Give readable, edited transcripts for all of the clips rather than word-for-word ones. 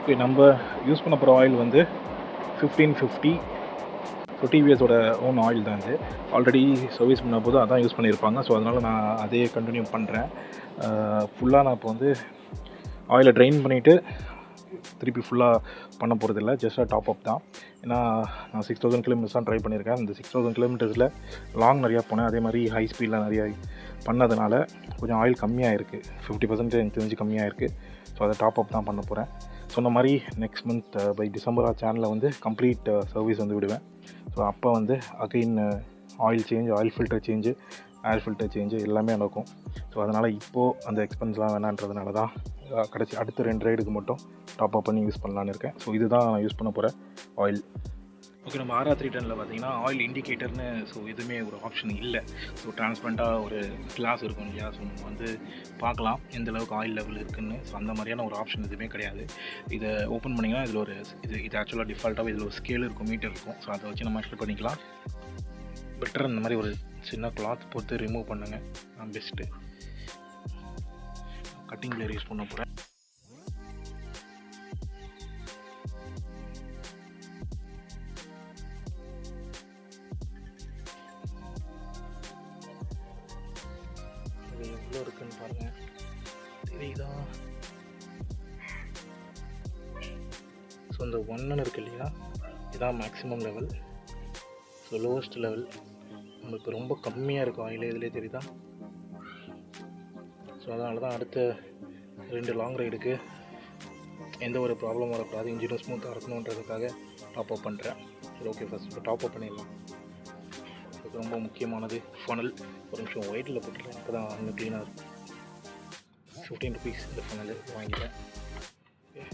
Okay, நம்ம use பண்ண போகிற ஆயில் வந்து 1550. ஸோ டிவிஎஸோட ஓன் ஆயில் தான் இது. ஆல்ரெடி சர்வீஸ் பண்ண போது அதான் யூஸ் பண்ணியிருப்பாங்க. ஸோ அதனால் நான் அதே கண்டினியூ பண்ணுறேன். ஃபுல்லாக நான் இப்போ வந்து ஆயிலை ட்ரெயின் பண்ணிவிட்டு திருப்பி ஃபுல்லாக பண்ண போகிறதில்ல, ஜஸ்ட்டாக டாப் அப் தான். ஏன்னா நான் 6000 கிலோமீட்டர்ஸ் தான் ட்ரை பண்ணியிருக்கேன். இந்த 6000 கிலோமீட்டர்ஸில் லாங் நிறையா போனேன். அதே மாதிரி ஹை ஸ்பீடில் நிறையா பண்ணதுனால கொஞ்சம் ஆயில் கம்மியாக இருக்குது. 50% எனக்கு தெரிஞ்சு கம்மியாக இருக்குது. ஸோ அதை டாப் அப் தான் பண்ண போகிறேன். சொன்ன மாதிரி நெக்ஸ்ட் மந்த் பை டிசம்பர் சேனலில் வந்து கம்ப்ளீட் சர்வீஸ் வந்து விடுவேன். ஸோ அப்போ வந்து again oil change, oil filter change, air filter change எல்லாமே நடக்கும். ஸோ அதனால் இப்போது அந்த எக்ஸ்பென்ஸ்லாம் வேணான்றதுனால தான் கடைசி அடுத்த 2 ரைடுக்கு மட்டும் டாப் அப் பண்ணி யூஸ் பண்ணலான்னு இருக்கேன். ஸோ இதுதான் நான் யூஸ் பண்ண போகிற ஆயில். ஓகே, நம்ம RR310 பார்த்தீங்கன்னா ஆயில் இண்டிகேட்டர்னு எதுவுமே ஒரு ஆப்ஷன் இல்லை. ஸோ டிரான்ஸ்பரண்ட்டாக ஒரு கிளாஸ் இருக்கும் இல்லையா, ஸோ நம்ம வந்து பார்க்கலாம் எந்த அளவுக்கு ஆயில் லெவல் இருக்குதுன்னு. ஸோ அந்த மாதிரியான ஒரு ஆப்ஷன் எதுவுமே கிடையாது. இதை ஓப்பன் பண்ணிங்கன்னா இதில் ஒரு இது ஆக்சுவலாக டிஃபால்ட்டாக இதில் ஒரு ஸ்கேல் இருக்கும், மீட்டர் இருக்கும். ஸோ அதை வச்சு நம்ம ஆக்சுவல் பண்ணிக்கலாம். பெட்டர் இந்த மாதிரி ஒரு சின்ன கிளாத் போட்டு ரிமூவ் பண்ணுங்கள், பெஸ்ட்டு. கட்டிங் பிளேயர் யூஸ் பண்ண போகிறேன். எவ்வளோ இருக்குன்னு பாருங்கள், தெரியுதா? ஸோ இந்த 1 இருக்கு இல்லையா, இதுதான் maximum level. So lowest level நம்மளுக்கு ரொம்ப கம்மியாக இருக்கும் ஆயில், இதிலே தெரியுதா? ஸோ அதனால தான் அடுத்த 2 லாங் ரைடுக்கு எந்த ஒரு ப்ராப்ளம் வரக்கூடாது, இன்ஜினும் ஸ்மூத்தாக இருக்கணுன்றதுக்காக டாப் அப் பண்ணுறேன். சரி, ஓகே, ஃபஸ்ட் இப்போ டாப் அப் பண்ணிடலாம். இது ரொம்ப முக்கியமானது ஃபனல். ஒரு நிமிஷம் ஒயிட்டில் போட்டுருக்கேன், அப்போ தான் இன்னும் க்ளீனாக இருக்கும். 15 rupees இந்த ஃபனல் வாங்கிட்டேன். ஓகே,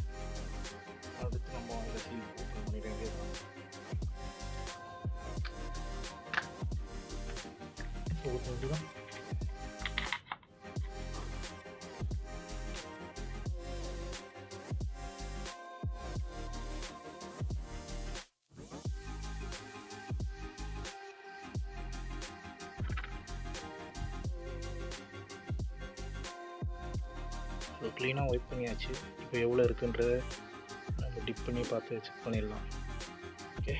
அடுத்து நம்ம இதை சீல் ஓப்பன் பண்ணிட வேண்டியது. ஓப்பன் பண்ணிட்டு தான் க்ளீனாக ஒயிட் பண்ணியாச்சு. இப்போ எவ்வளோ இருக்குன்றத நம்ம டிப் பண்ணி பார்த்து செக் பண்ணிடலாம். ஓகே,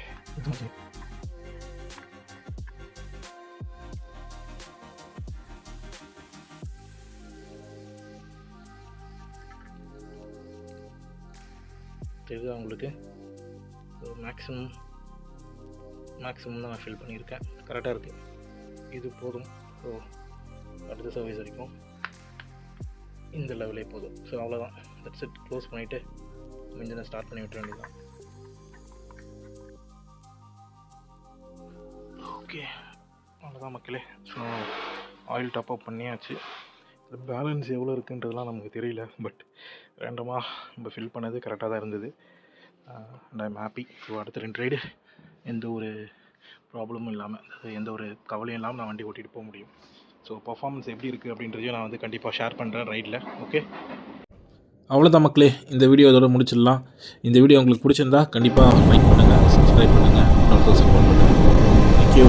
தெரியுதா உங்களுக்கு? ஸோ மேக்ஸிமம் தான் நான் ஃபில் பண்ணியிருக்கேன், கரெக்டாக இருக்குது. இது போதும். ஸோ அடுத்த சர்வீஸ் வரைக்கும் இந்த லெவலே போதும். ஸோ அவ்வளோதான், தட்ஸ் இட். க்ளோஸ் பண்ணிவிட்டு இன்ஜினை ஸ்டார்ட் பண்ணி விட்டுற வேண்டியதான். ஓகே, அவ்வளோதான் மக்களே. ஸோ ஆயில் டாப் அப் பண்ணியாச்சு. பேலன்ஸ் எவ்வளோ இருக்குன்றதுலாம் நமக்கு தெரியல, பட் ரேண்டமாக நம்ம ஃபில் பண்ணது கரெக்டாக தான் இருந்தது. And I am happy. So அடுத்த 2 ரைடு எந்த ஒரு ப்ராப்ளமும் இல்லாமல், எந்த ஒரு கவலையும் இல்லாமல் நான் வண்டி ஓட்டிகிட்டு போக முடியும். ஸோ பர்ஃபார்மன்ஸ் எப்படி இருக்குது அப்படின்றதையும் நான் வந்து கண்டிப்பாக ஷேர் பண்ணுறேன் ரைடில். ஓகே, அவ்வளோதான் மக்களே, இந்த வீடியோ இதோட முடிச்சிடலாம். இந்த வீடியோ உங்களுக்கு பிடிச்சிருந்தா கண்டிப்பாக லைக் பண்ணுங்கள், சப்ஸ்கிரைப் பண்ணுங்கள், இன்னொருத்தர் சப்போர்ட் பண்ணுங்கள். தேங்க்யூ.